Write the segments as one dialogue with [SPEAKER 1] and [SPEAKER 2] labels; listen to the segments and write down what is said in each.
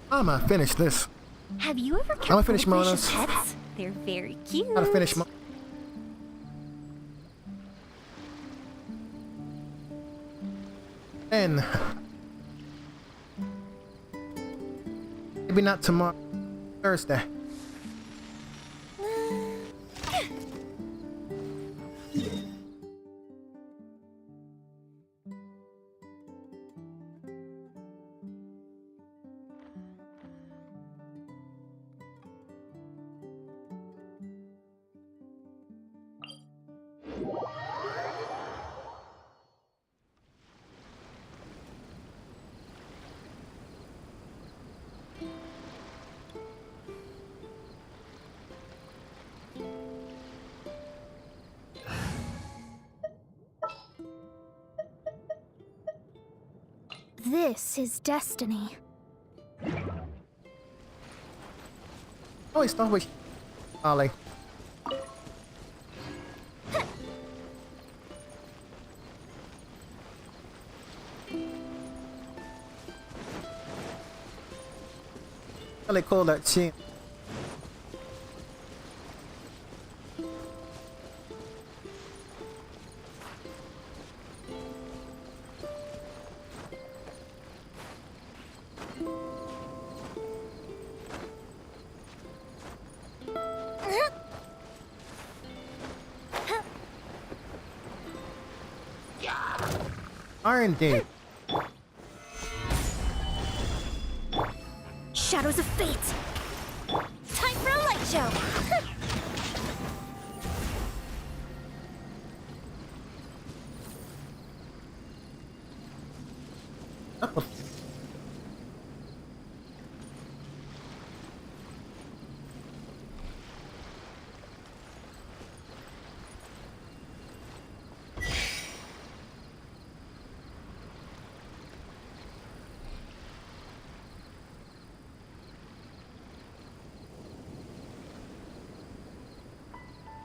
[SPEAKER 1] I'm gonna finish this.
[SPEAKER 2] Have you ever
[SPEAKER 1] I'm gonna
[SPEAKER 2] kept
[SPEAKER 1] finish
[SPEAKER 2] goldfish
[SPEAKER 1] Mona's.
[SPEAKER 2] as pets? They're very cute.
[SPEAKER 1] Gotta finish my. And maybe not tomorrow, Thursday.
[SPEAKER 2] This is destiny.
[SPEAKER 1] Always start with Ollie. Really cool that she. R&D.
[SPEAKER 2] Shadows of fate. Time for a light show.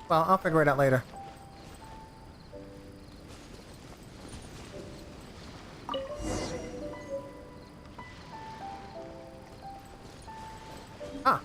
[SPEAKER 1] Well, I'll figure it out later. Ah.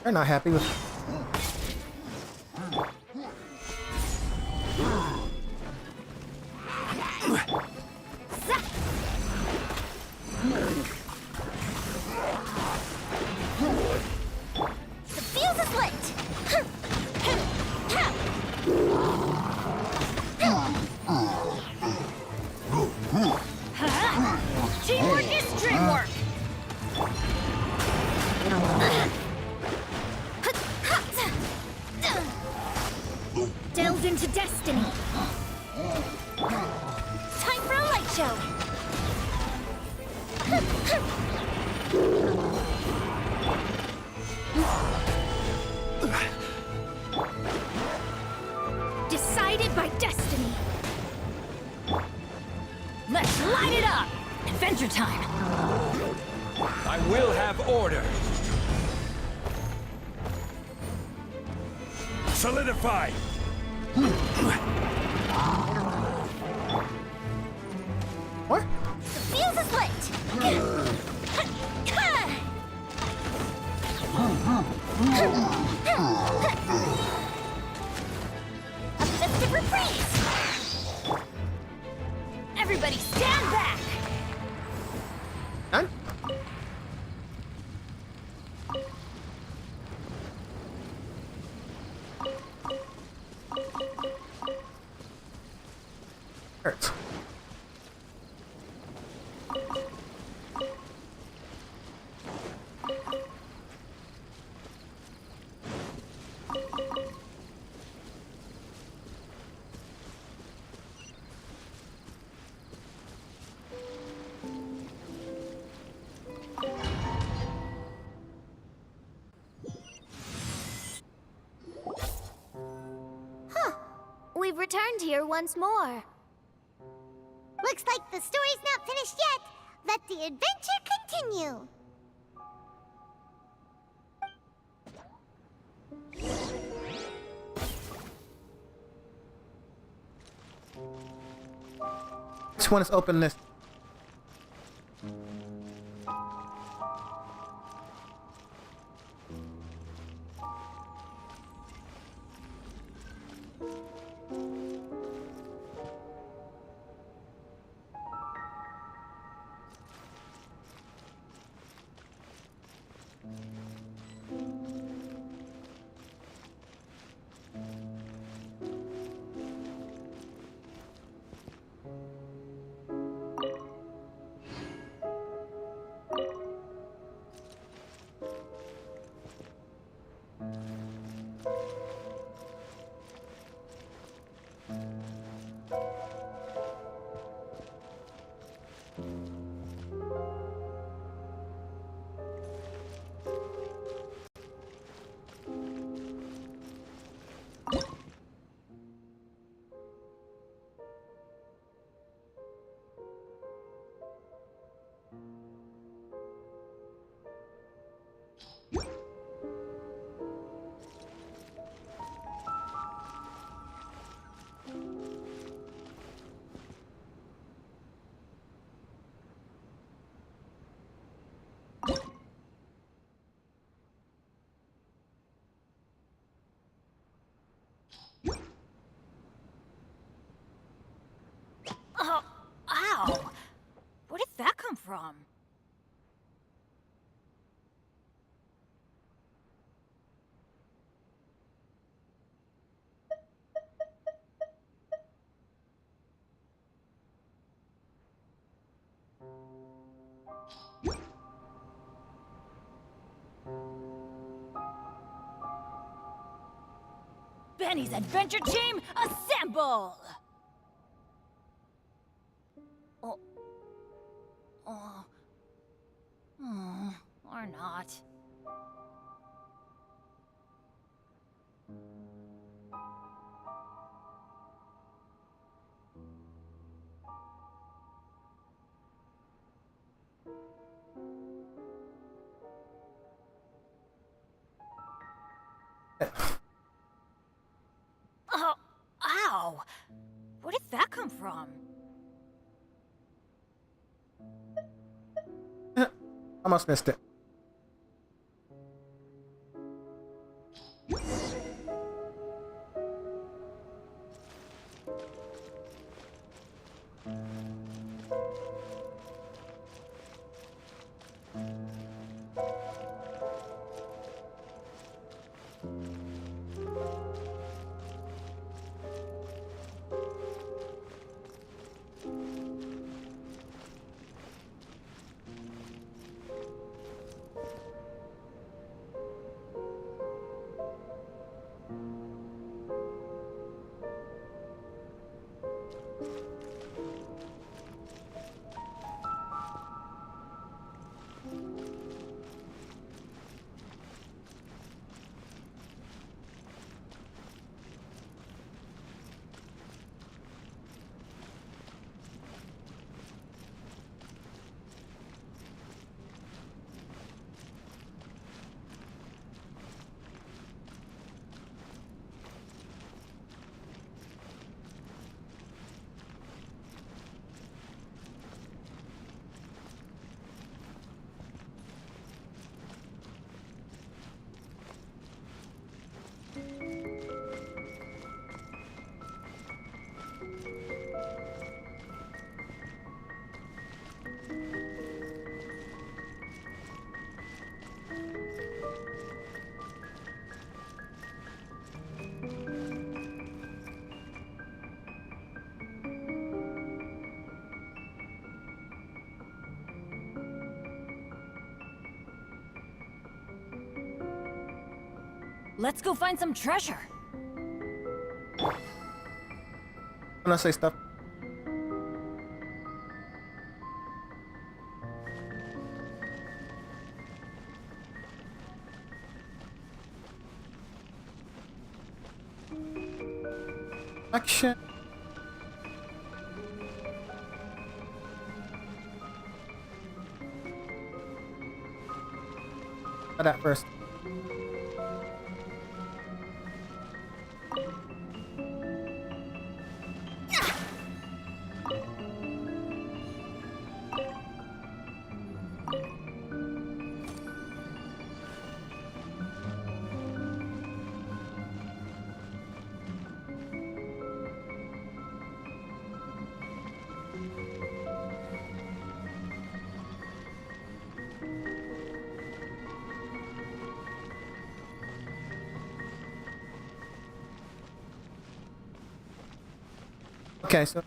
[SPEAKER 1] They're not happy with.
[SPEAKER 2] The fuse is lit. Teamwork is dreamwork. Delve into destiny. Time for a light show. Decided by destiny. Let's light it up. Adventure time.
[SPEAKER 3] I will have order. Solidify.
[SPEAKER 1] What?
[SPEAKER 2] The fuse is lit. Everybody stand back!
[SPEAKER 1] Done? Hurts.
[SPEAKER 2] We've returned here once more.
[SPEAKER 4] Looks like the story's not finished yet. Let the adventure continue.
[SPEAKER 1] Which one is open list?
[SPEAKER 2] Oh, ow! Where did that come from? Benny's Adventure Team, assemble! Oh. Oh. Or not. Oh, ow! Where did that come from?
[SPEAKER 1] Almost missed it.
[SPEAKER 2] Let's go find some treasure.
[SPEAKER 1] I'm gonna say stuff. Action. Try that first. Okay, so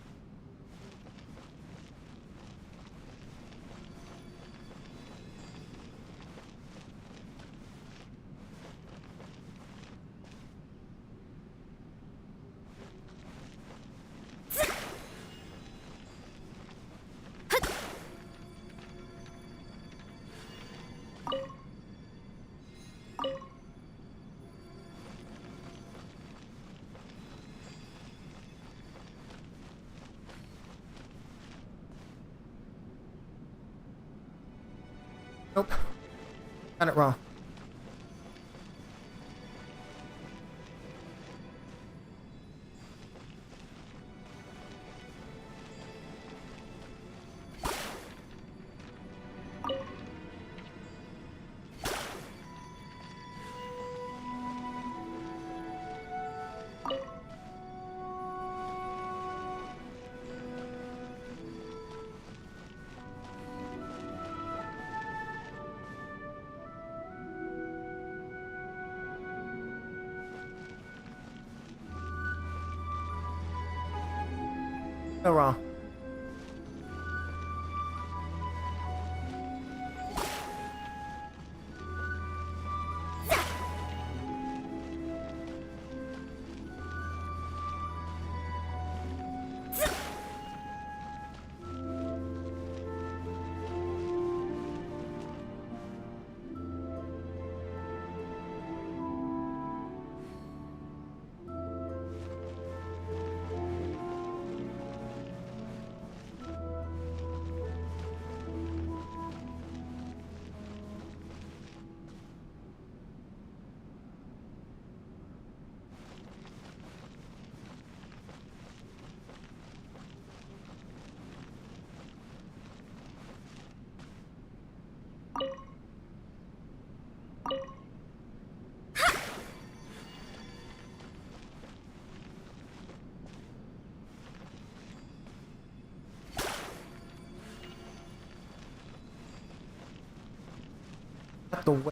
[SPEAKER 1] nope. Got it wrong. No wrong. Not the way.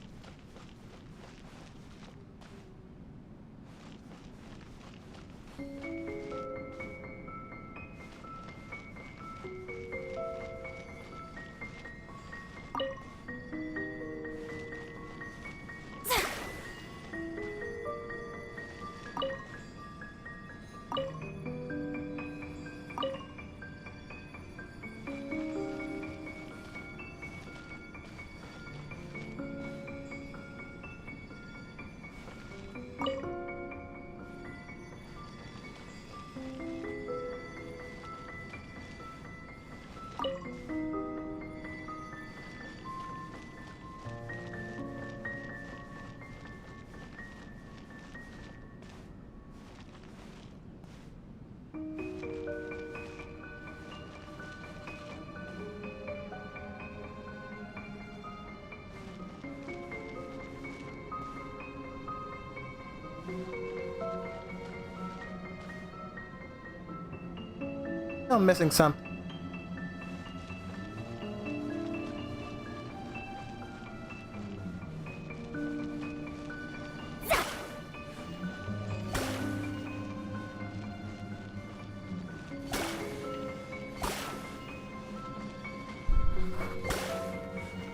[SPEAKER 1] I'm missing something.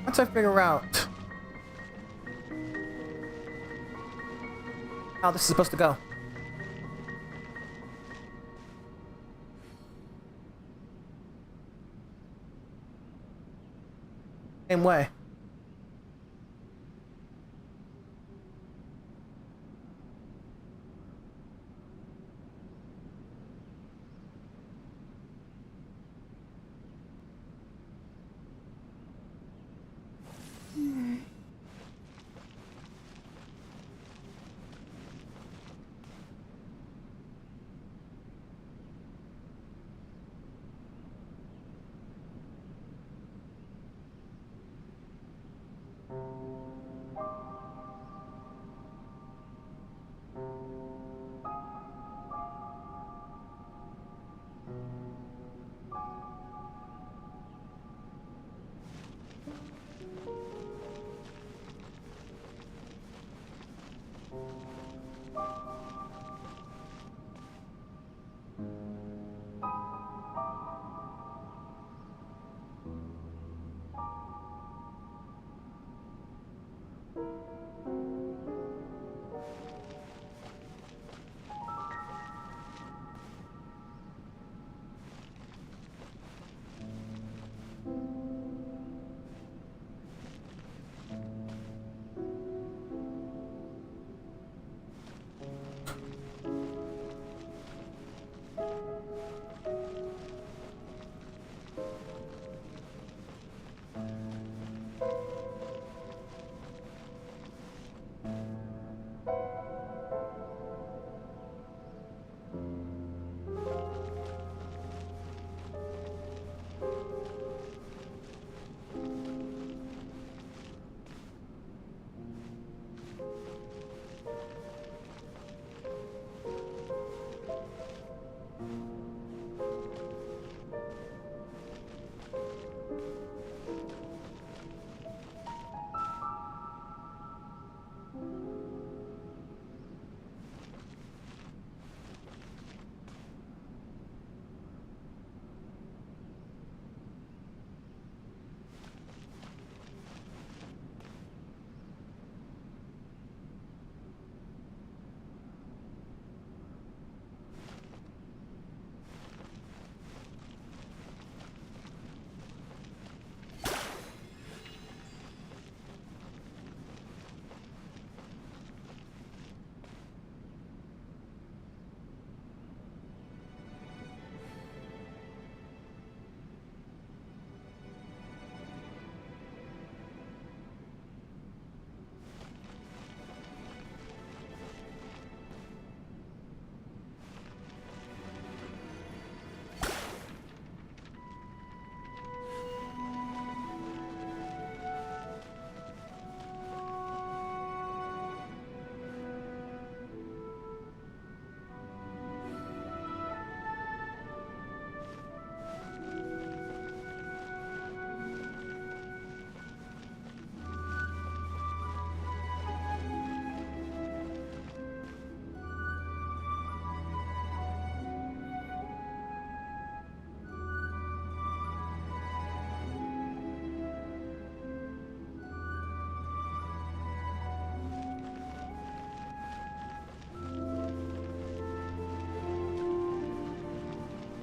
[SPEAKER 1] Once I figure out how this is supposed to go. Same way.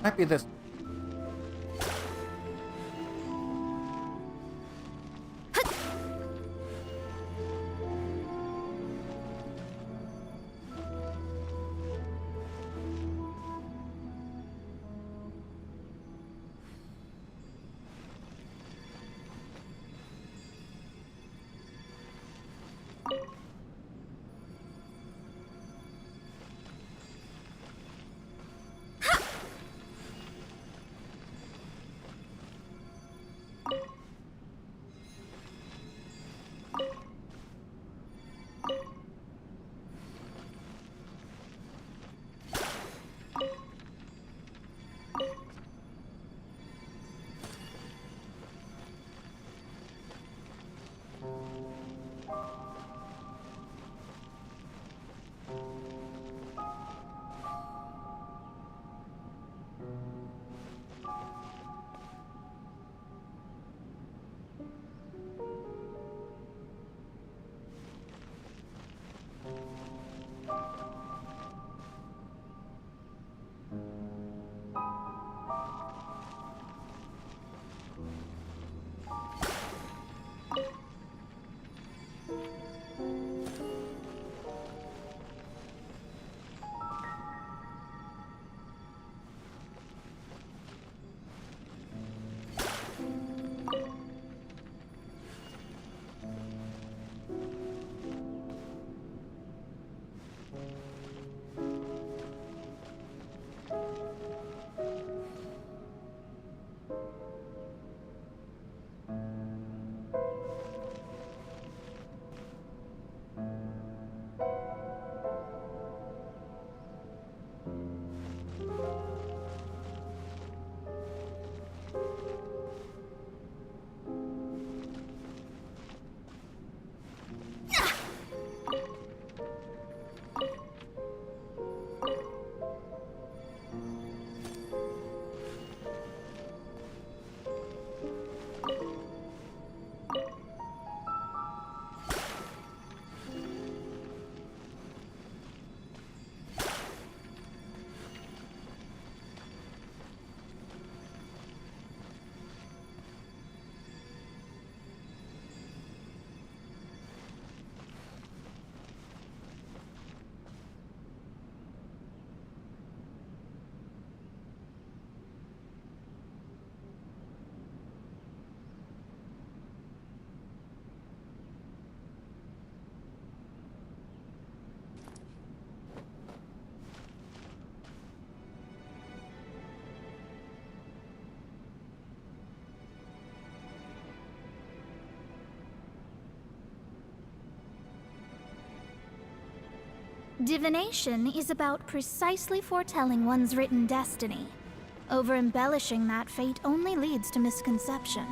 [SPEAKER 1] Might be this.
[SPEAKER 5] Divination is about precisely foretelling one's written destiny. Over-embellishing that fate only leads to misconception.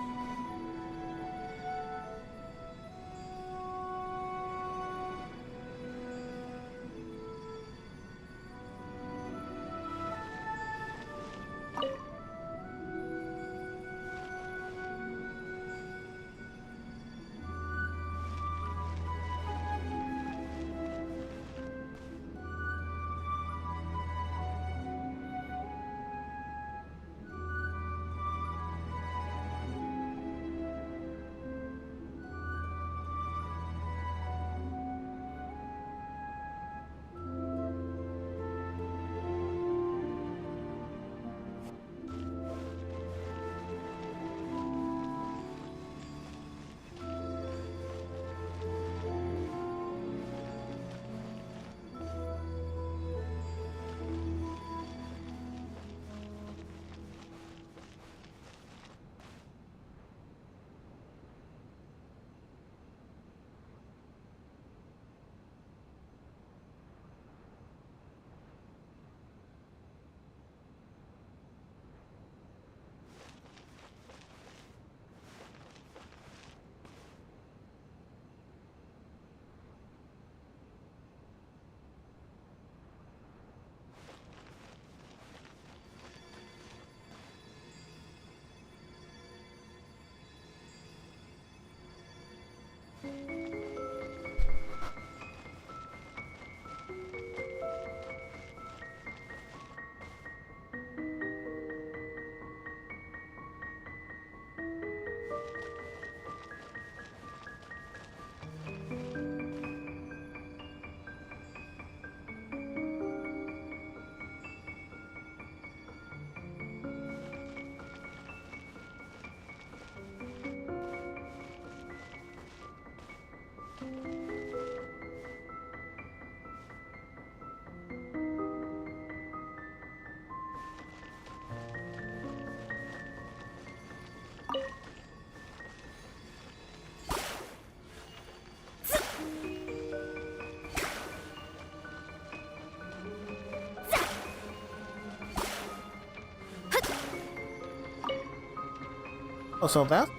[SPEAKER 1] Oh, so fast?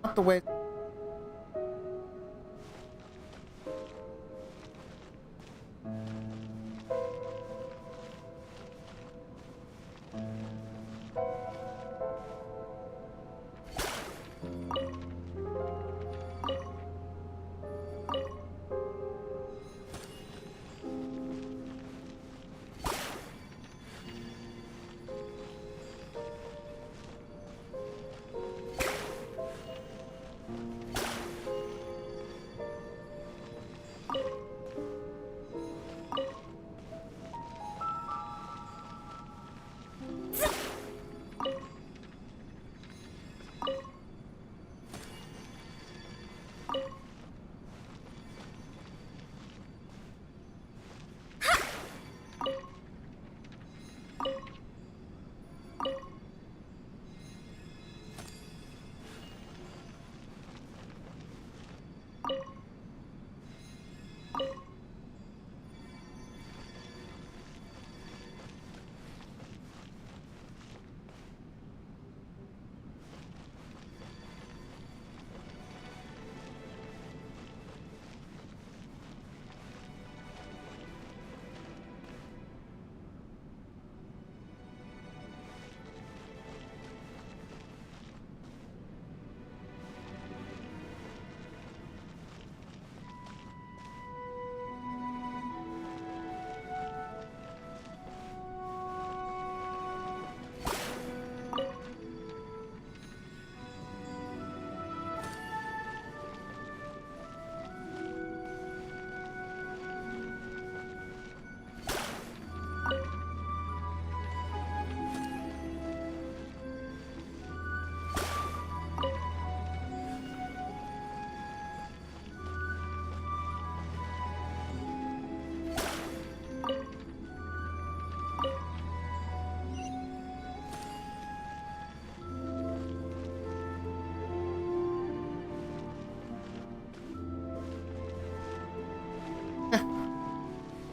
[SPEAKER 1] Not the way.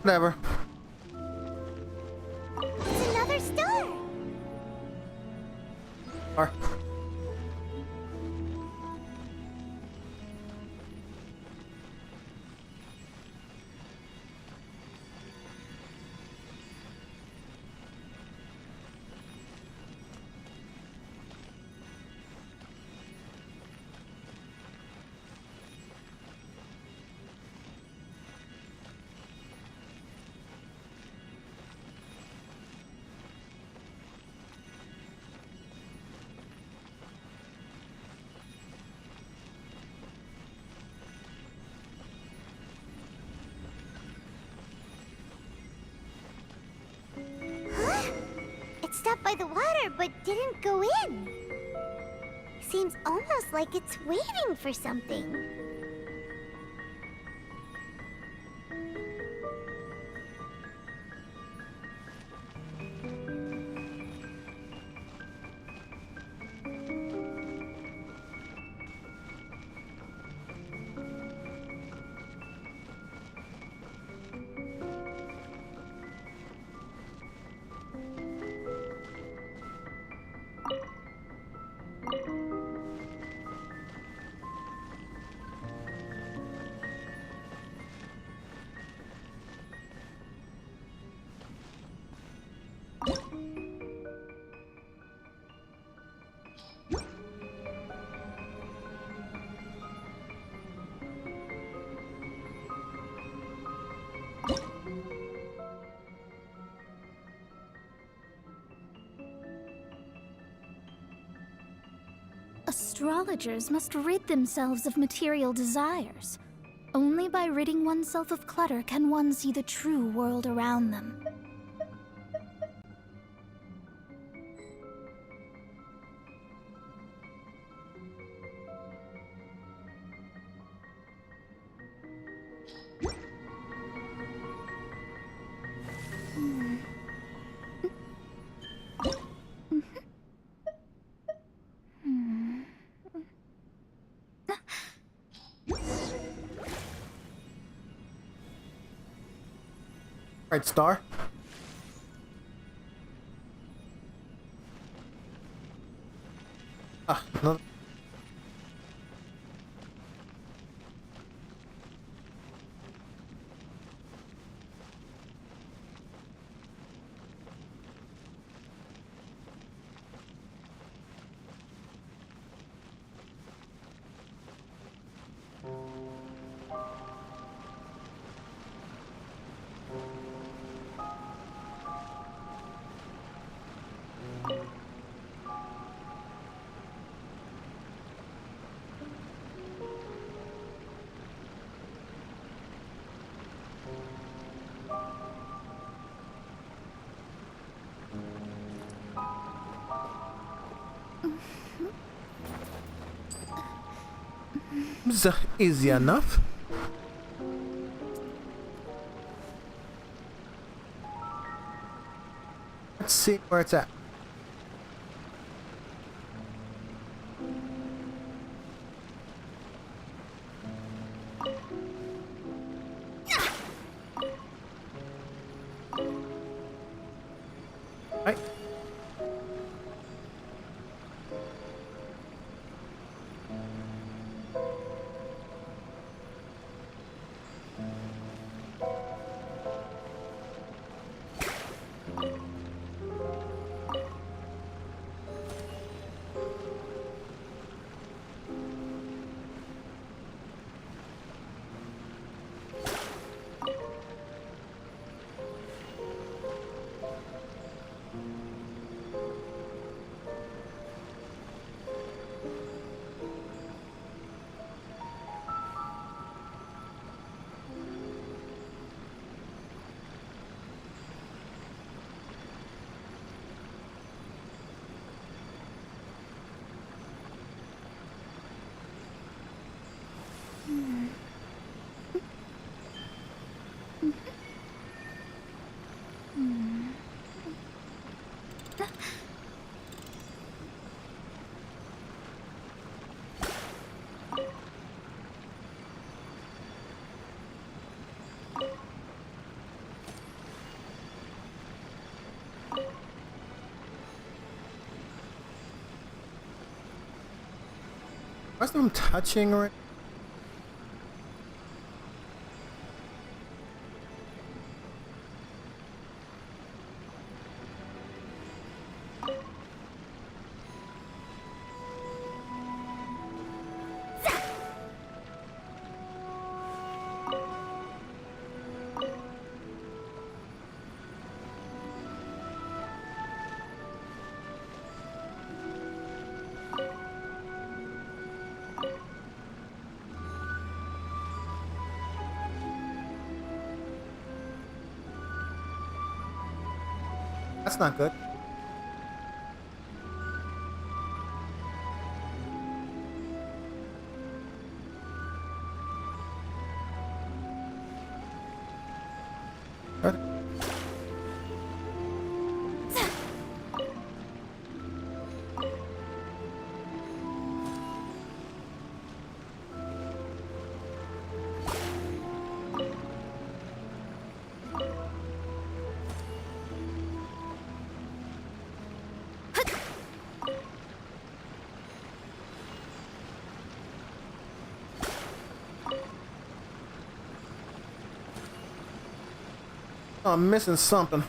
[SPEAKER 1] Whatever.
[SPEAKER 4] It's another star.
[SPEAKER 1] Or
[SPEAKER 4] Huh? It stopped by the water but didn't go in. Seems almost like it's waiting for something.
[SPEAKER 5] Astrologers must rid themselves of material desires. Only by ridding oneself of clutter can one see the true world around them.
[SPEAKER 1] Right, Star. Ah, no. Easy enough. Let's see where it's at. Right. What's I'm touching right? That's not good. Right. Oh, I'm missing something.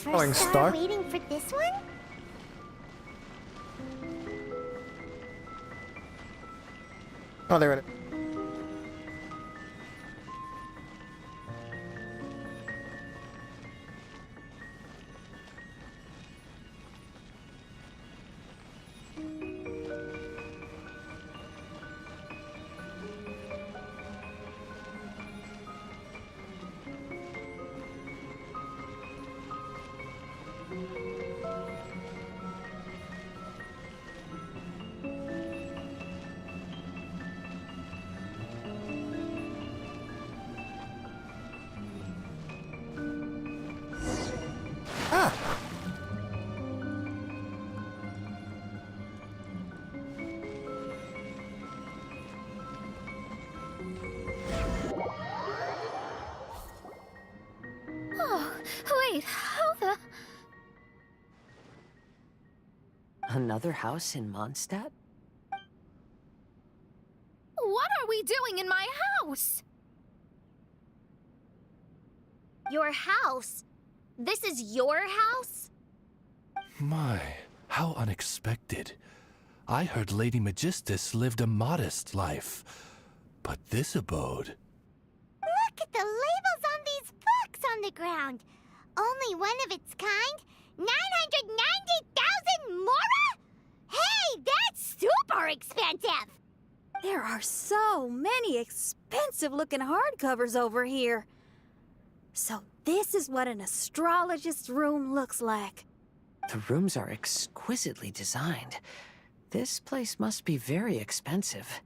[SPEAKER 1] Falling
[SPEAKER 4] First
[SPEAKER 1] star.
[SPEAKER 4] star waiting for this one?
[SPEAKER 1] Oh, there it is.
[SPEAKER 5] Oh, wait, how the...
[SPEAKER 6] Another house in Mondstadt?
[SPEAKER 5] What are we doing in my house?
[SPEAKER 2] Your house? This is your house?
[SPEAKER 7] My, how unexpected. I heard Lady Magistus lived a modest life, but this abode...
[SPEAKER 4] Look at the labels on these books on the ground. Only one of its kind? 990,000 mora? Hey, that's super expensive!
[SPEAKER 8] There are so many expensive-looking hardcovers over here. So this is what an astrologist's room looks like.
[SPEAKER 6] The rooms are exquisitely designed. This place must be very expensive.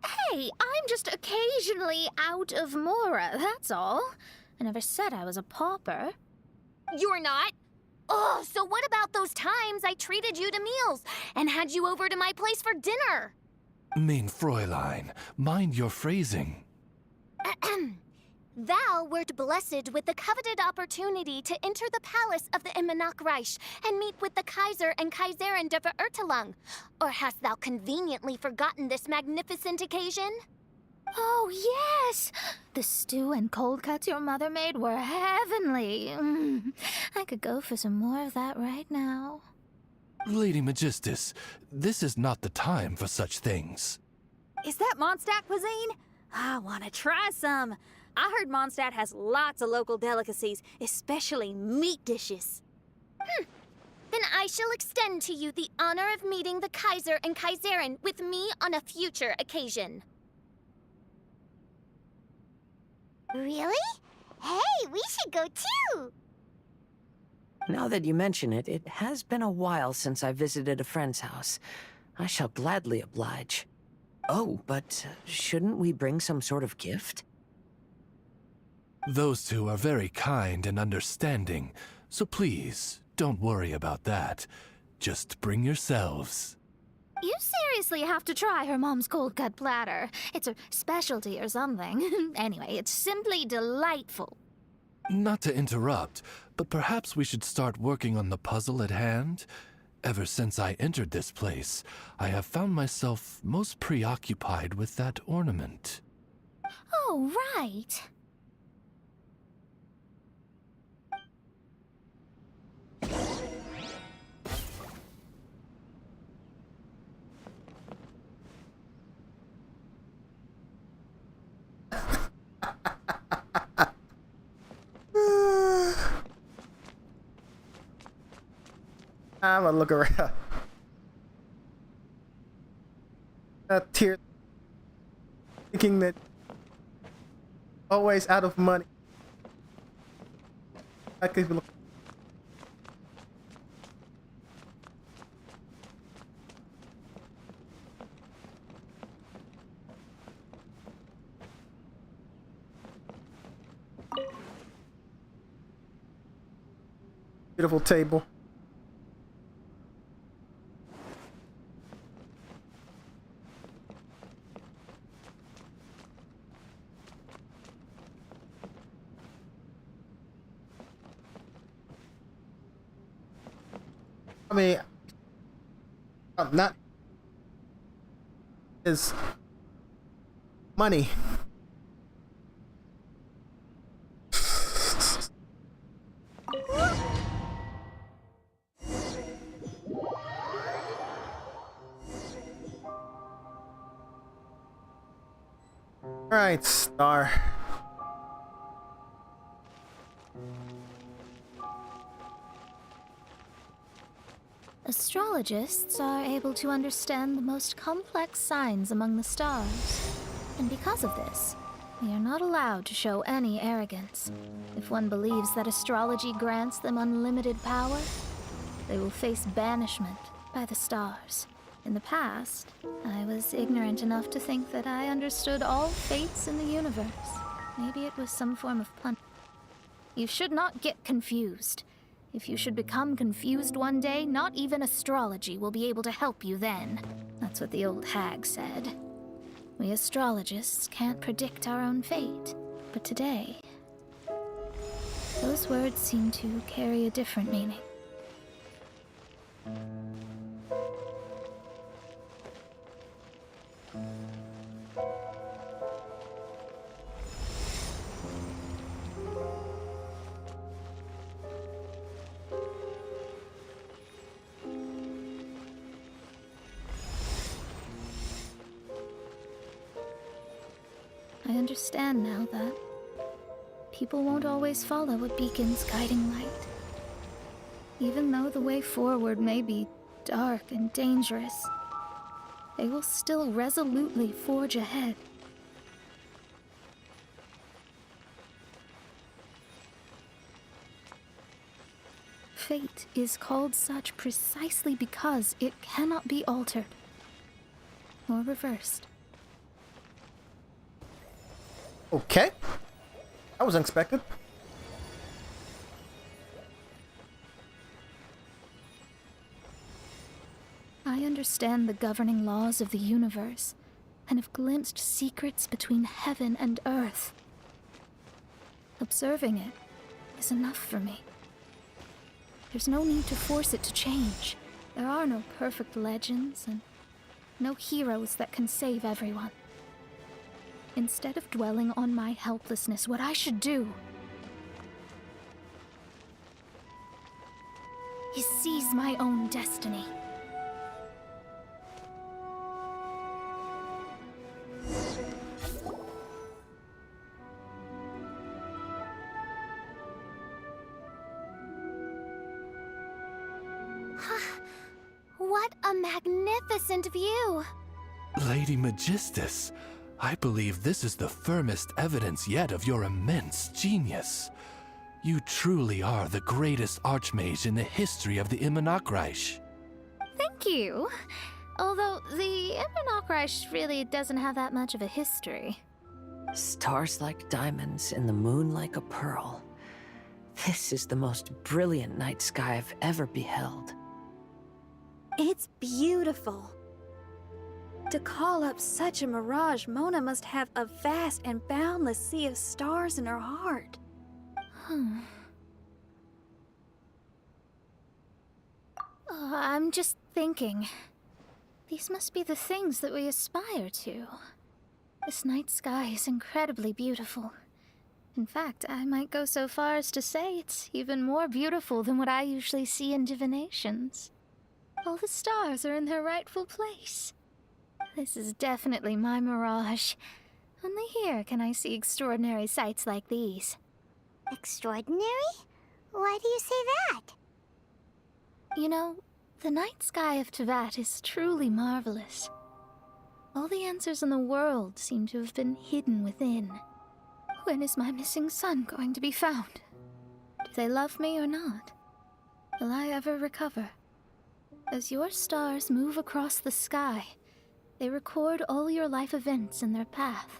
[SPEAKER 5] Hey, I'm just occasionally out of mora, that's all. I never said I was a pauper.
[SPEAKER 2] You're not? Oh, so what about those times I treated you to meals and had you over to my place for dinner?
[SPEAKER 7] Mein Fräulein, mind your phrasing.
[SPEAKER 2] Thou wert blessed with the coveted opportunity to enter the palace of the Immenachreich and meet with the Kaiser and Kaiserin der Verurteilung. Or hast thou conveniently forgotten this magnificent occasion?
[SPEAKER 5] Oh, yes! The stew and cold cuts your mother made were heavenly. I could go for some more of that right now.
[SPEAKER 7] Lady Magistus, this is not the time for such things.
[SPEAKER 8] Is that Mondstadt cuisine? I want to try some. I heard Mondstadt has lots of local delicacies, especially meat dishes.
[SPEAKER 2] Then I shall extend to you the honor of meeting the Kaiser and Kaiserin with me on a future occasion.
[SPEAKER 4] Really? Hey, we should go too!
[SPEAKER 6] Now that you mention it, it has been a while since I visited a friend's house. I shall gladly oblige. Oh, but shouldn't we bring some sort of gift?
[SPEAKER 7] Those two are very kind and understanding, so please, don't worry about that. Just bring yourselves.
[SPEAKER 5] You seriously have to try her mom's cold cut platter. It's a specialty or something. Anyway, it's simply delightful.
[SPEAKER 7] Not to interrupt, but perhaps we should start working on the puzzle at hand? Ever since I entered this place, I have found myself most preoccupied with that ornament.
[SPEAKER 5] Oh, right.
[SPEAKER 1] Have a look around. Tear. Thinking that always out of money. I could look. Beautiful table. I mean, I'm not is money. Alright, star.
[SPEAKER 5] Astrologists are able to understand the most complex signs among the stars. And because of this, we are not allowed to show any arrogance. If one believes that astrology grants them unlimited power, they will face banishment by the stars. In the past, I was ignorant enough to think that I understood all fates in the universe. Maybe it was some form of punishment. You should not get confused. If you should become confused one day, not even astrology will be able to help you then. That's what the old hag said. We astrologists can't predict our own fate. But today, those words seem to carry a different meaning. I understand now that people won't always follow a beacon's guiding light. Even though the way forward may be dark and dangerous, they will still resolutely forge ahead. Fate is called such precisely because it cannot be altered or reversed.
[SPEAKER 1] Okay. That was unexpected.
[SPEAKER 5] I understand the governing laws of the universe and have glimpsed secrets between heaven and earth. Observing it is enough for me. There's no need to force it to change. There are no perfect legends and no heroes that can save everyone. Instead of dwelling on my helplessness, what I should do is seize my own destiny.
[SPEAKER 2] What a magnificent view!
[SPEAKER 7] Lady Magistus, I believe this is the firmest evidence yet of your immense genius. You truly are the greatest archmage in the history of the Immonokreich.
[SPEAKER 5] Thank you. Although the Immonokreich really doesn't have that much of a history.
[SPEAKER 6] Stars like diamonds and the moon like a pearl. This is the most brilliant night sky I've ever beheld.
[SPEAKER 8] It's beautiful. To call up such a mirage, Mona must have a vast and boundless sea of stars in her heart.
[SPEAKER 5] I'm just thinking. These must be the things that we aspire to. This night sky is incredibly beautiful. In fact, I might go so far as to say it's even more beautiful than what I usually see in divinations. All the stars are in their rightful place. This is definitely my mirage. Only here can I see extraordinary sights like these.
[SPEAKER 4] Extraordinary? Why do you say that?
[SPEAKER 5] You know, the night sky of Tevat is truly marvelous. All the answers in the world seem to have been hidden within. When is my missing son going to be found? Do they love me or not? Will I ever recover? As your stars move across the sky, they record all your life events in their path.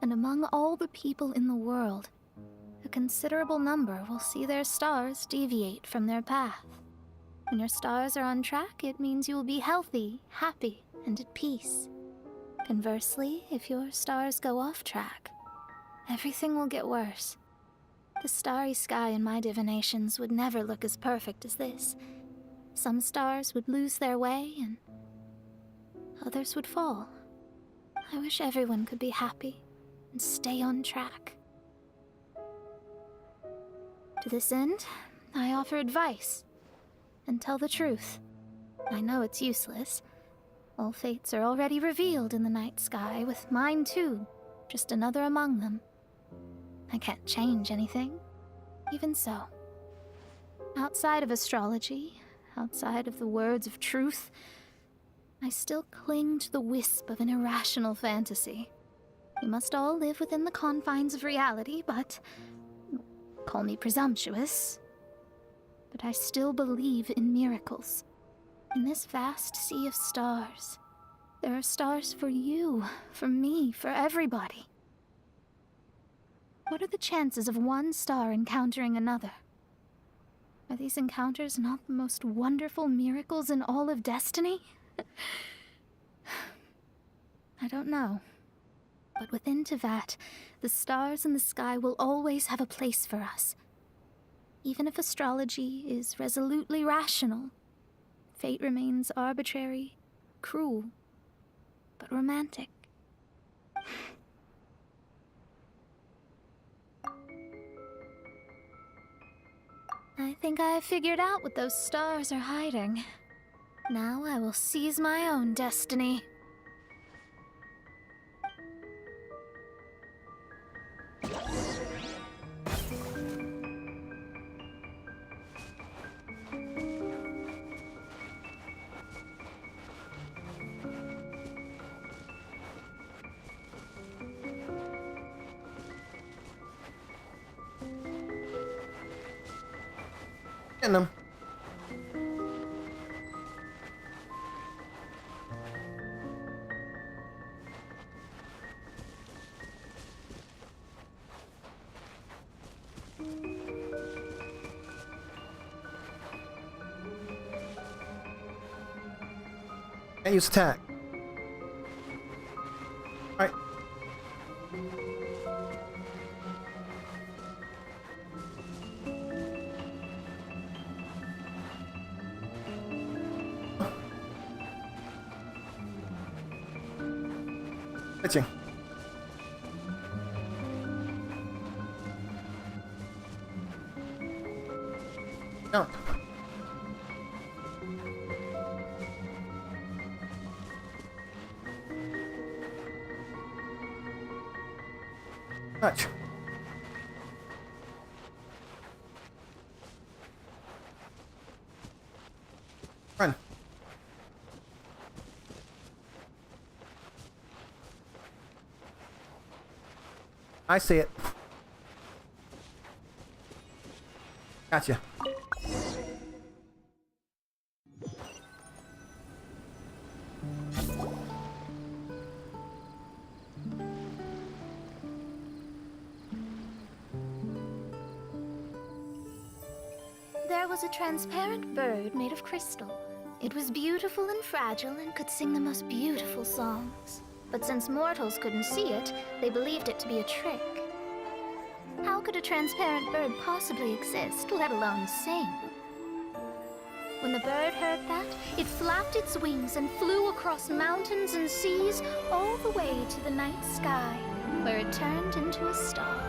[SPEAKER 5] And among all the people in the world, a considerable number will see their stars deviate from their path. When your stars are on track, it means you will be healthy, happy, and at peace. Conversely, if your stars go off track, everything will get worse. The starry sky in my divinations would never look as perfect as this. Some stars would lose their way, and others would fall. I wish everyone could be happy and stay on track. To this end, I offer advice and tell the truth. I know it's useless. All fates are already revealed in the night sky, with mine too, just another among them. I can't change anything. Even so, outside of astrology, outside of the words of truth, I still cling to the wisp of an irrational fantasy. We must all live within the confines of reality, but call me presumptuous. But I still believe in miracles. In this vast sea of stars, there are stars for you, for me, for everybody. What are the chances of one star encountering another? Are these encounters not the most wonderful miracles in all of destiny? I don't know. But within Tevat, the stars in the sky will always have a place for us. Even if astrology is resolutely rational, fate remains arbitrary, cruel, but romantic. I think I have figured out what those stars are hiding. Now I will seize my own destiny.
[SPEAKER 1] Getting them. Can't use attack. Alright. Pitching. Jump. Touch. Run. I see it. Gotcha.
[SPEAKER 5] There was a transparent bird made of crystal. It was beautiful and fragile and could sing the most beautiful songs. But since mortals couldn't see it, they believed it to be a trick. How could a transparent bird possibly exist, let alone sing? When the bird heard that, it flapped its wings and flew across mountains and seas all the way to the night sky, where it turned into a star.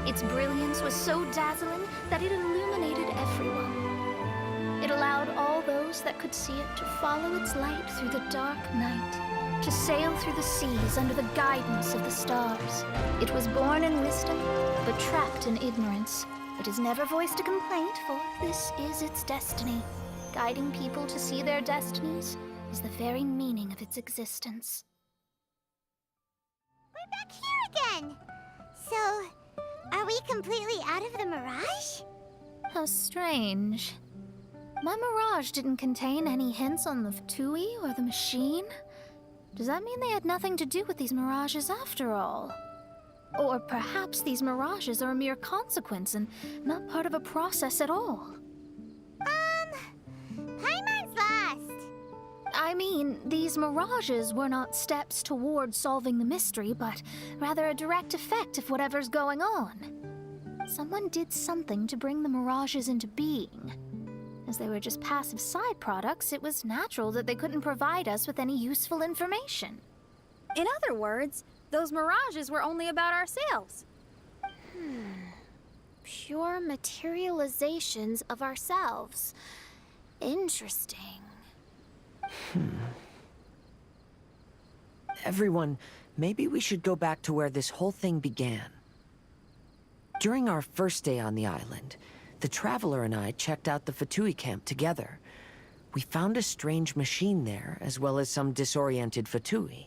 [SPEAKER 5] Its brilliance was so dazzling that it illuminated everyone. It allowed all those that could see it to follow its light through the dark night, to sail through the seas under the guidance of the stars. It was born in wisdom, but trapped in ignorance. It has never voiced a complaint, for this is its destiny. Guiding people to see their destinies is the very meaning of its existence.
[SPEAKER 4] We're back here again! So, are we completely out of the mirage?
[SPEAKER 5] How strange. My mirage didn't contain any hints on the Tui or the machine. Does that mean they had nothing to do with these mirages after all? Or perhaps these mirages are a mere consequence and not part of a process at all?
[SPEAKER 4] Paimon's lost!
[SPEAKER 5] I mean, these mirages were not steps towards solving the mystery, but rather a direct effect of whatever's going on. Someone did something to bring the mirages into being. As they were just passive side products, it was natural that they couldn't provide us with any useful information.
[SPEAKER 8] In other words, those mirages were only about ourselves.
[SPEAKER 2] Pure materializations of ourselves. Interesting.
[SPEAKER 6] Everyone maybe we should go back to where this whole thing began. During our first day on the island, the Traveler and I checked out the Fatui camp together. We found a strange machine there, as well as some disoriented Fatui.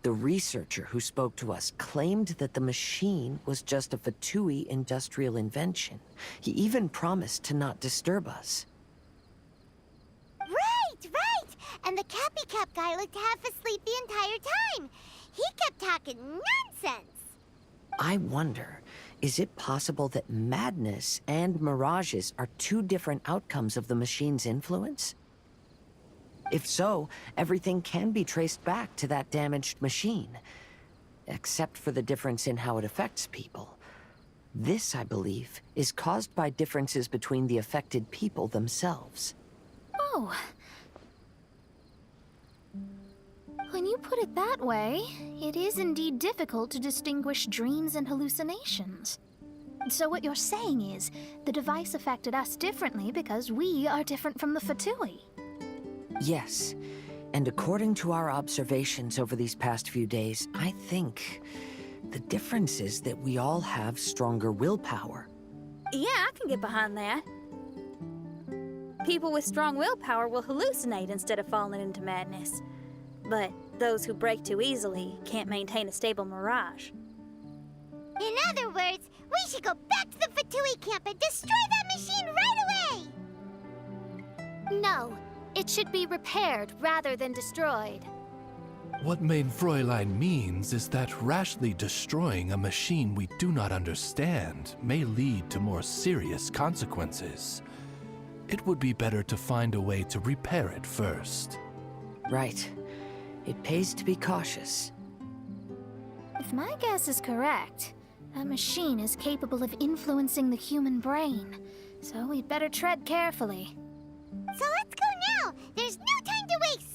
[SPEAKER 6] The researcher who spoke to us claimed that the machine was just a Fatui industrial invention. He even promised to not disturb us.
[SPEAKER 4] Right! And the Cappy Cap guy looked half asleep the entire time. He kept talking nonsense.
[SPEAKER 6] I wonder, is it possible that madness and mirages are two different outcomes of the machine's influence? If so, everything can be traced back to that damaged machine, except for the difference in how it affects people. This, I believe, is caused by differences between the affected people themselves.
[SPEAKER 5] Oh. When you put it that way, it is indeed difficult to distinguish dreams and hallucinations. So what you're saying is, the device affected us differently because we are different from the Fatui.
[SPEAKER 6] Yes, and according to our observations over these past few days, I think the difference is that we all have stronger willpower.
[SPEAKER 8] Yeah, I can get behind that. People with strong willpower will hallucinate instead of falling into madness. But those who break too easily can't maintain a stable mirage.
[SPEAKER 4] In other words, we should go back to the Fatui camp and destroy that machine right away!
[SPEAKER 2] No, it should be repaired rather than destroyed.
[SPEAKER 7] What Mein Fräulein means is that rashly destroying a machine we do not understand may lead to more serious consequences. It would be better to find a way to repair it first.
[SPEAKER 6] Right. It pays to be cautious.
[SPEAKER 5] If my guess is correct, that machine is capable of influencing the human brain, so we'd better tread carefully.
[SPEAKER 4] So let's go now! There's no time to waste!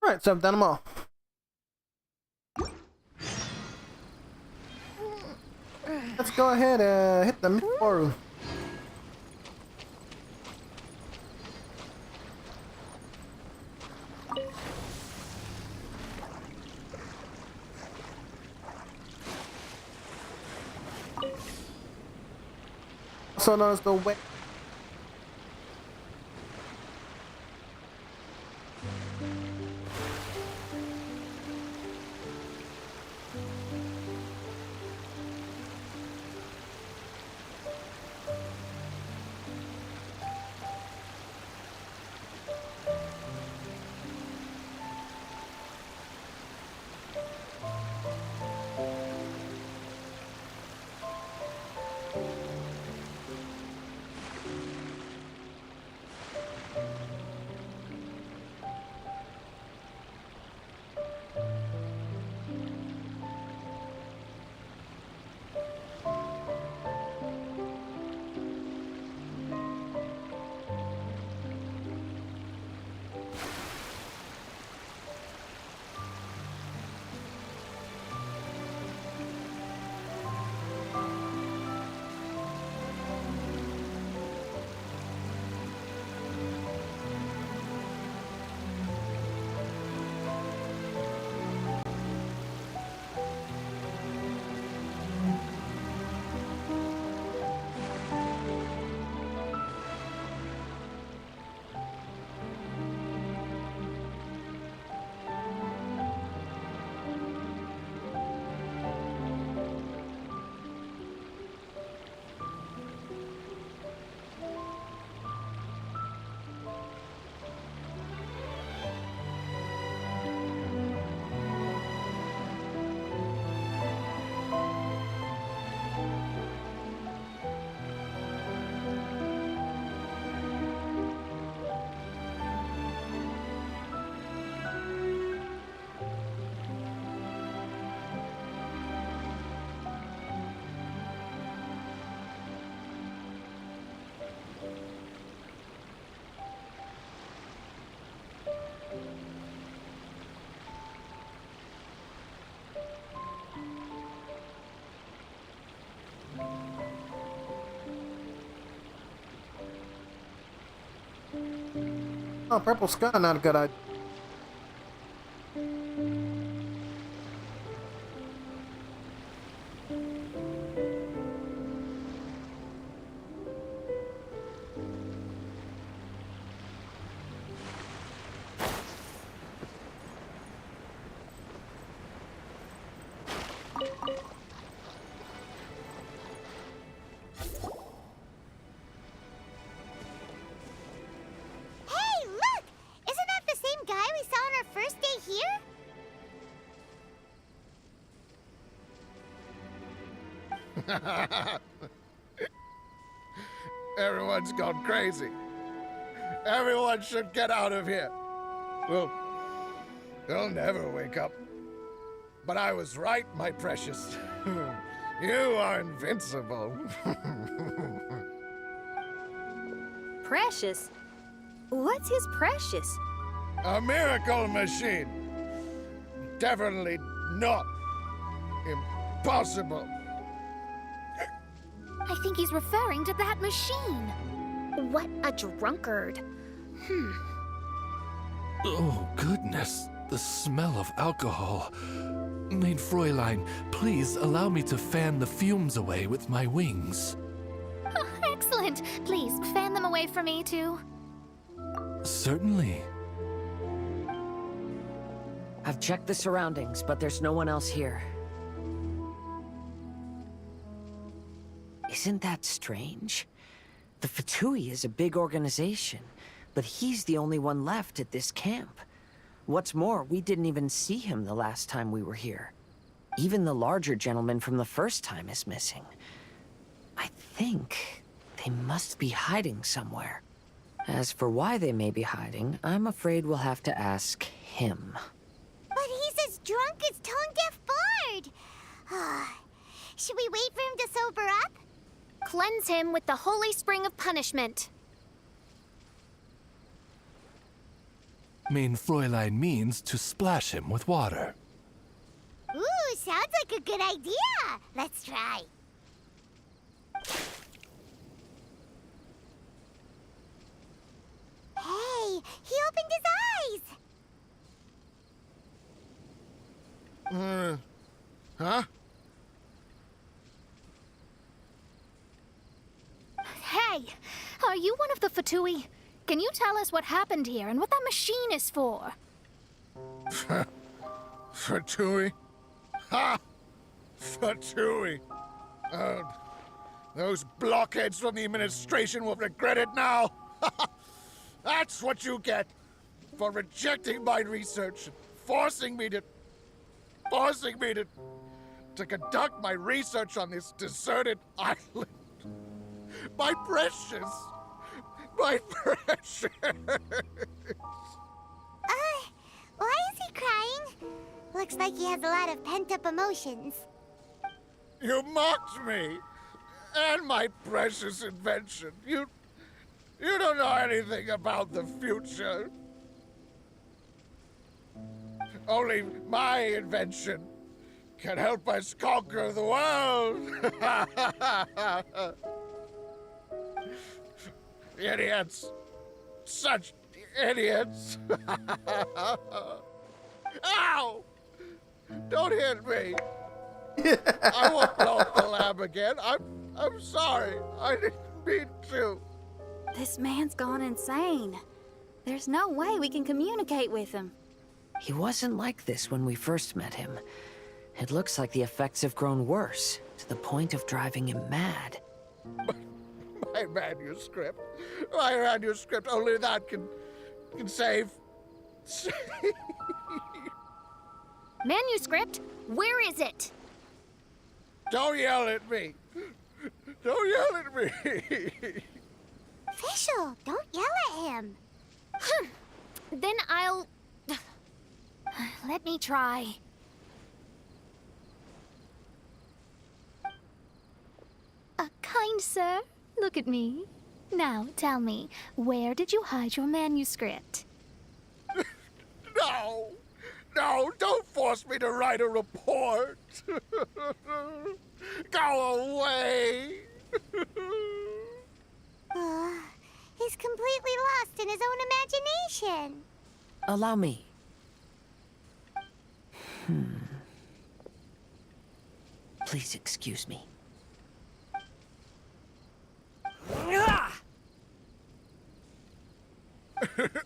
[SPEAKER 1] Alright, so I've done them all. Let's go ahead and hit the mid-floor. Also known as the way. Oh, purple skull, not a good idea.
[SPEAKER 4] Hey, look! Isn't that the same guy we saw on our first day here?
[SPEAKER 9] Everyone's gone crazy. Everyone should get out of here. Well, they'll never wake up. But I was right, my precious. You are invincible.
[SPEAKER 8] Precious? What's his precious?
[SPEAKER 9] A miracle machine. Definitely not impossible.
[SPEAKER 2] I think he's referring to that machine. What a drunkard.
[SPEAKER 7] Oh, goodness. The smell of alcohol. Maid Fräulein, please allow me to fan the fumes away with my wings.
[SPEAKER 5] Oh, excellent. Please, fan them away from me, too.
[SPEAKER 7] Certainly.
[SPEAKER 6] I've checked the surroundings, but there's no one else here. Isn't that strange? The Fatui is a big organization, but he's the only one left at this camp. What's more, we didn't even see him the last time we were here. Even the larger gentleman from the first time is missing. I think they must be hiding somewhere. As for why they may be hiding, I'm afraid we'll have to ask him.
[SPEAKER 4] But he's as drunk as tone-deaf Bard. Should we wait for him to sober up?
[SPEAKER 2] Cleanse him with the holy spring of punishment.
[SPEAKER 7] Main Fräulein means to splash him with water.
[SPEAKER 4] Ooh, sounds like a good idea. Let's try. Hey, he opened his eyes.
[SPEAKER 9] Huh?
[SPEAKER 5] Hey, are you one of the Fatui? Can you tell us what happened here and what that machine is for?
[SPEAKER 9] Fatui? Ha! Fatui! Those blockheads from the administration will regret it now! That's what you get for rejecting my research and forcing me to conduct my research on this deserted island. My precious! My precious!
[SPEAKER 4] Why is he crying? Looks like he has a lot of pent-up emotions.
[SPEAKER 9] You mocked me! And my precious invention. You don't know anything about the future. Only my invention can help us conquer the world. Idiots. Such idiots. Ow! Don't hit me. I won't blow up the lab again. I'm sorry. I didn't mean to.
[SPEAKER 8] This man's gone insane. There's no way we can communicate with him.
[SPEAKER 6] He wasn't like this when we first met him. It looks like the effects have grown worse, to the point of driving him mad.
[SPEAKER 9] My manuscript. My manuscript. Only that can save.
[SPEAKER 2] Manuscript? Where is it?
[SPEAKER 9] Don't yell at me. Don't yell at me.
[SPEAKER 4] Official, don't yell at him.
[SPEAKER 2] Then I'll... Let me try.
[SPEAKER 5] Kind sir, look at me. Now, tell me, where did you hide your manuscript?
[SPEAKER 9] No. No, don't force me to write a report. Go away.
[SPEAKER 4] He's completely lost in his own imagination.
[SPEAKER 6] Allow me. Please excuse me.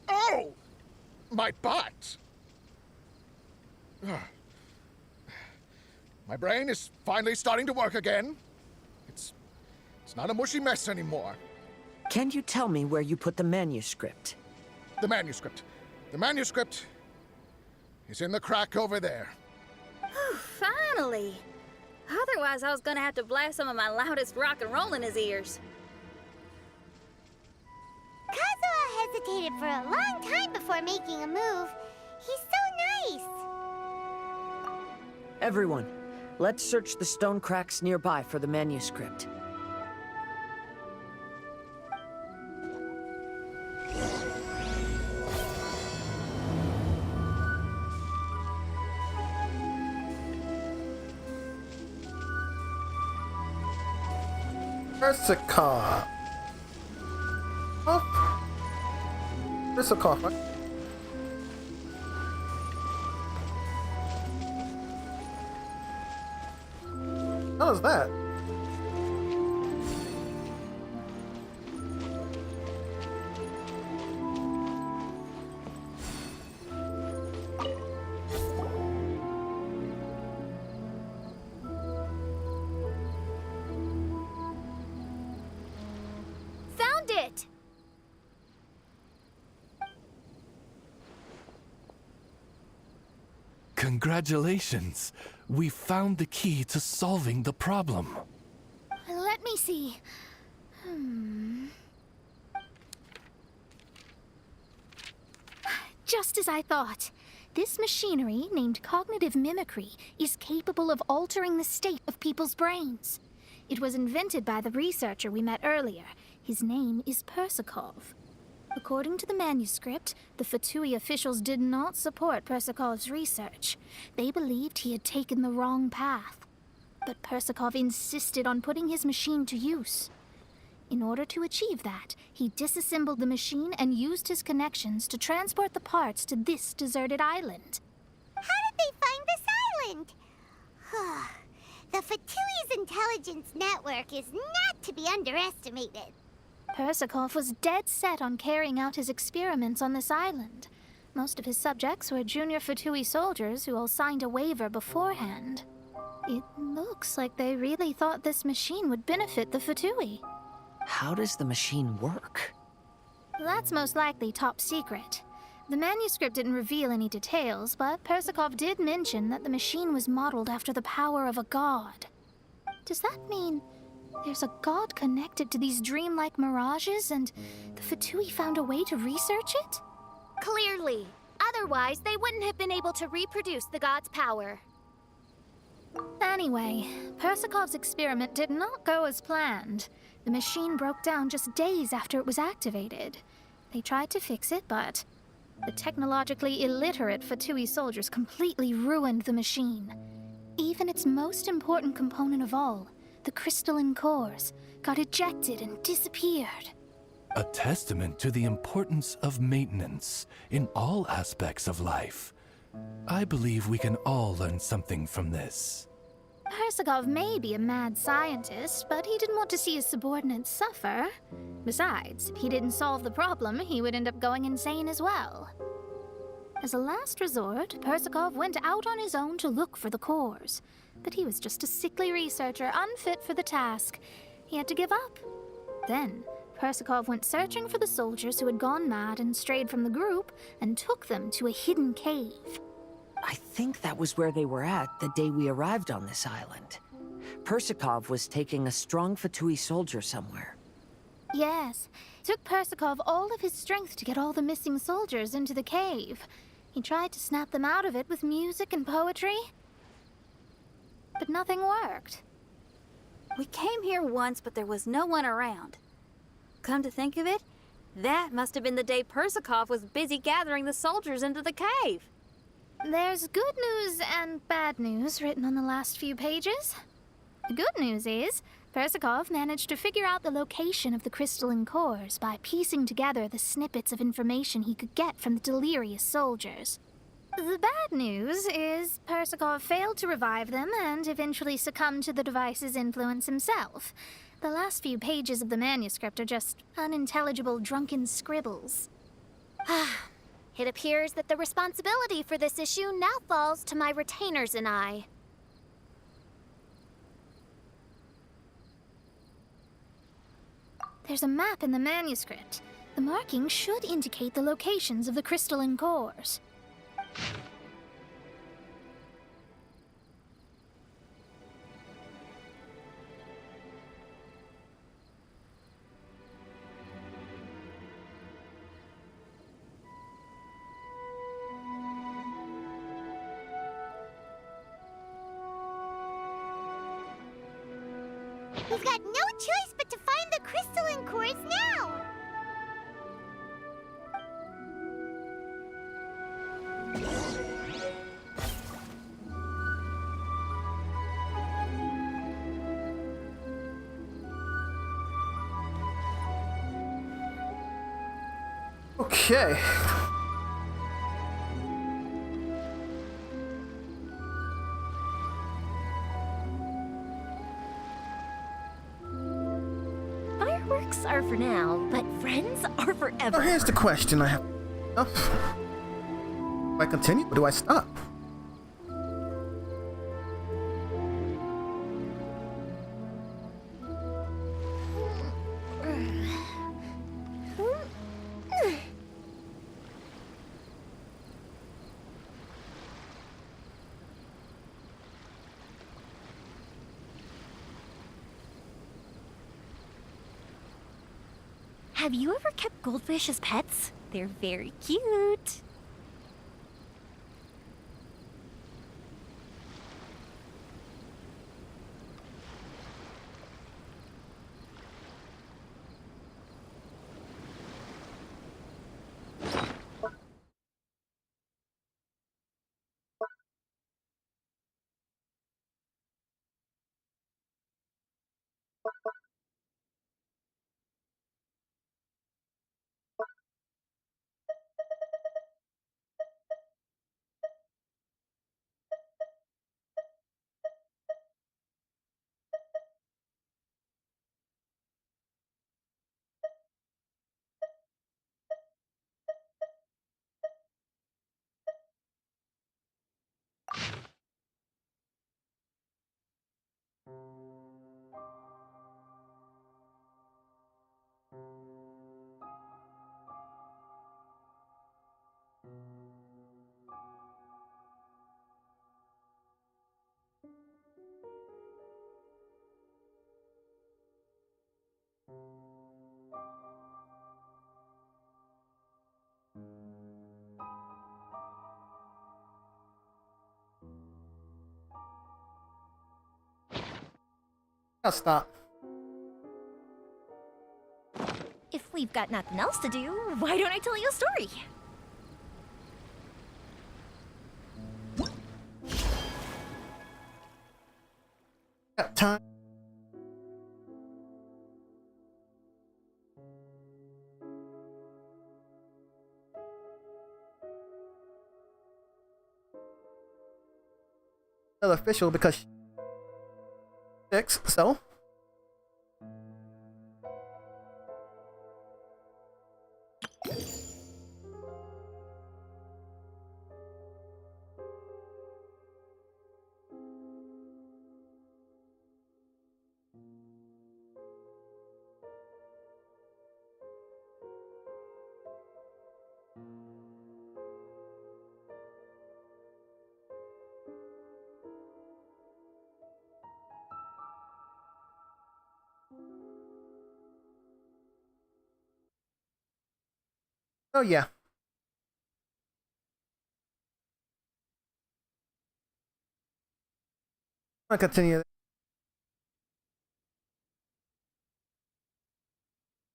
[SPEAKER 9] Oh! My butt! My brain is finally starting to work again. It's not a mushy mess anymore.
[SPEAKER 6] Can you tell me where you put the manuscript?
[SPEAKER 9] The manuscript. The manuscript is in the crack over there.
[SPEAKER 8] Finally! Otherwise, I was gonna have to blast some of my loudest rock and roll in his ears.
[SPEAKER 4] Kazuha hesitated for a long time before making a move. He's so nice.
[SPEAKER 6] Everyone, let's search the stone cracks nearby for the manuscript.
[SPEAKER 1] Persica. Oh. Persica, right? What was that?
[SPEAKER 2] Found it!
[SPEAKER 7] Congratulations! We found the key to solving the problem.
[SPEAKER 5] Let me see. Just as I thought. This machinery, named cognitive mimicry, is capable of altering the state of people's brains. It was invented by the researcher we met earlier. His name is Persikov. According to the manuscript, the Fatui officials did not support Persikov's research. They believed he had taken the wrong path. But Persikov insisted on putting his machine to use. In order to achieve that, he disassembled the machine and used his connections to transport the parts to this deserted island.
[SPEAKER 4] How did they find this island? The Fatui's intelligence network is not to be underestimated.
[SPEAKER 5] Persikov was dead set on carrying out his experiments on this island. Most of his subjects were junior Fatui soldiers who all signed a waiver beforehand. It looks like they really thought this machine would benefit the Fatui.
[SPEAKER 6] How does the machine work?
[SPEAKER 5] That's most likely top secret. The manuscript didn't reveal any details, but Persikov did mention that the machine was modeled after the power of a god. Does that mean there's a god connected to these dreamlike mirages, and the Fatui found a way to research it?
[SPEAKER 2] Clearly. Otherwise, they wouldn't have been able to reproduce the god's power.
[SPEAKER 5] Anyway, Persikov's experiment did not go as planned. The machine broke down just days after it was activated. They tried to fix it, but the technologically illiterate Fatui soldiers completely ruined the machine. Even its most important component of all, the crystalline cores, got ejected and disappeared.
[SPEAKER 7] A testament to the importance of maintenance in all aspects of life. I believe we can all learn something from this.
[SPEAKER 5] Persikov may be a mad scientist, but he didn't want to see his subordinates suffer. Besides, if he didn't solve the problem, he would end up going insane as well. As a last resort, Persikov went out on his own to look for the cores. But he was just a sickly researcher, unfit for the task. He had to give up. Then, Persikov went searching for the soldiers who had gone mad and strayed from the group, and took them to a hidden cave.
[SPEAKER 6] I think that was where they were at the day we arrived on this island. Persikov was taking a strong Fatui soldier somewhere.
[SPEAKER 5] Yes, it took Persikov all of his strength to get all the missing soldiers into the cave. He tried to snap them out of it with music and poetry, but nothing worked.
[SPEAKER 8] We came here once, but there was no one around. Come to think of it, that must have been the day Persikov was busy gathering the soldiers into the cave.
[SPEAKER 5] There's good news and bad news written on the last few pages. The good news is, Persikov managed to figure out the location of the crystalline cores by piecing together the snippets of information he could get from the delirious soldiers. The bad news is Persikov failed to revive them and eventually succumbed to the device's influence himself. The last few pages of the manuscript are just unintelligible drunken scribbles.
[SPEAKER 2] It appears that the responsibility for this issue now falls to my retainers and I.
[SPEAKER 5] There's a map in the manuscript. The markings should indicate the locations of the crystalline cores.
[SPEAKER 4] We've got no choice but to find the crystalline cores now!
[SPEAKER 1] Okay.
[SPEAKER 2] Fireworks are for now, but friends are forever.
[SPEAKER 1] So here's the question I have. Do I continue or do I stop?
[SPEAKER 2] Have you ever kept goldfish as pets? They're very cute.
[SPEAKER 1] I'll stop.
[SPEAKER 2] If we've got nothing else to do, why don't I tell you a story?
[SPEAKER 1] Got time. Still official because 6, so oh yeah. I'll continue.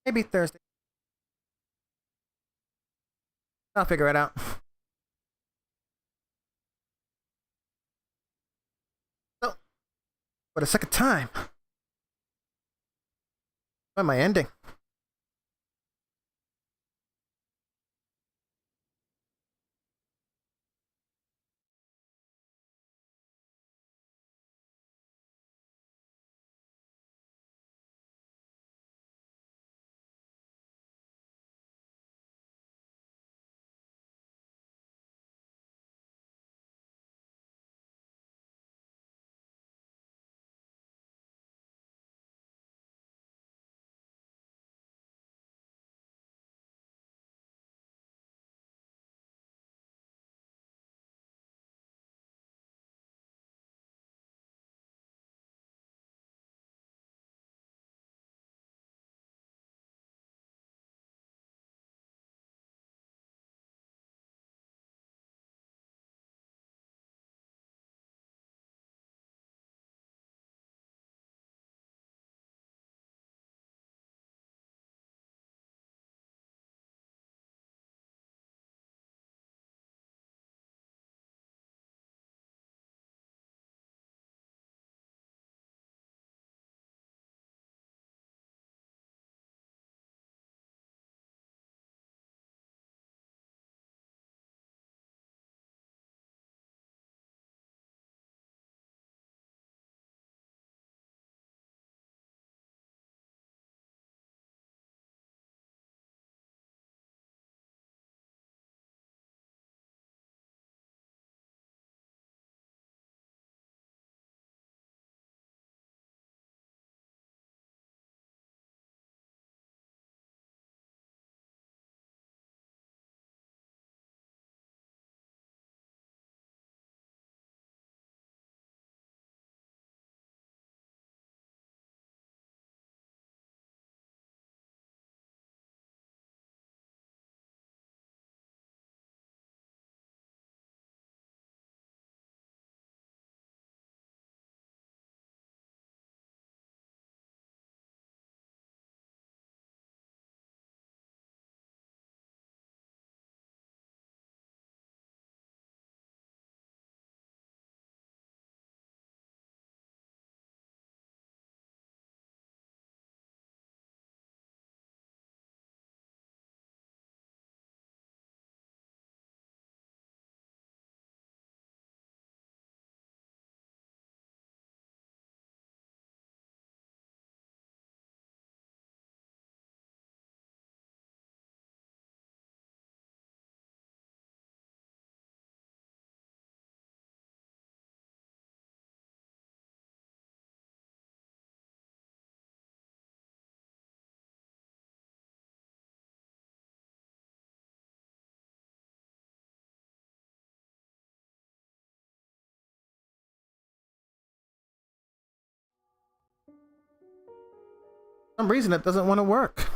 [SPEAKER 1] Maybe Thursday. I'll figure it out. So, For the second time. Why am I ending? For some reason it doesn't want to work.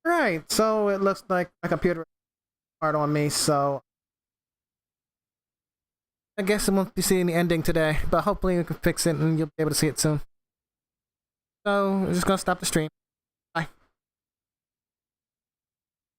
[SPEAKER 1] Right, so it looks like my computer is hard on me, so I guess I won't be seeing the ending today, but hopefully we can fix it and you'll be able to see it soon. So, we're just gonna stop the stream.